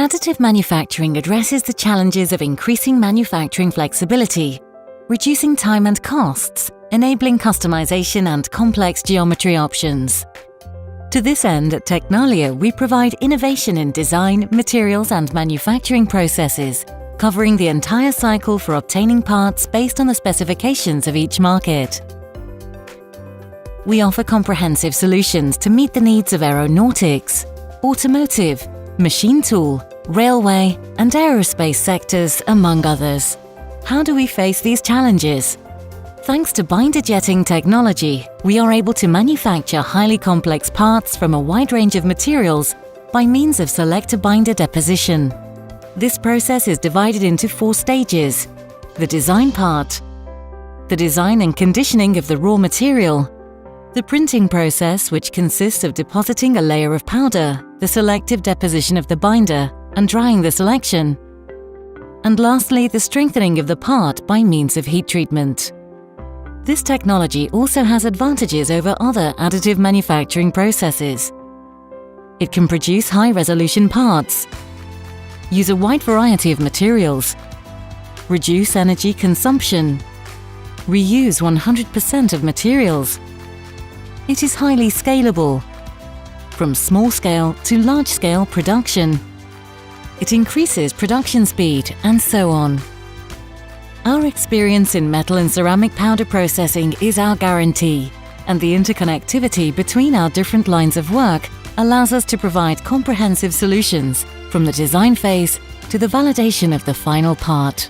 Additive manufacturing addresses the challenges of increasing manufacturing flexibility, reducing time and costs, enabling customization and complex geometry options. To this end, at Technalia, we provide innovation in design, materials and manufacturing processes, covering the entire cycle for obtaining parts based on the specifications of each market. We offer comprehensive solutions to meet the needs of aeronautics, automotive, machine tool, railway and aerospace sectors, among others. How do we face these challenges? Thanks to binder jetting technology, we are able to manufacture highly complex parts from a wide range of materials by means of selector binder deposition. This process is divided into 4 stages: the design part, the design and conditioning of the raw material, the printing process, which consists of depositing a layer of powder, the selective deposition of the binder, and drying the selection, and lastly, the strengthening of the part by means of heat treatment. This technology also has advantages over other additive manufacturing processes. It can produce high-resolution parts, use a wide variety of materials, reduce energy consumption, reuse 100% of materials. It is highly scalable, from small-scale to large-scale production. It increases production speed, and so on. Our experience in metal and ceramic powder processing is our guarantee, and the interconnectivity between our different lines of work allows us to provide comprehensive solutions from the design phase to the validation of the final part.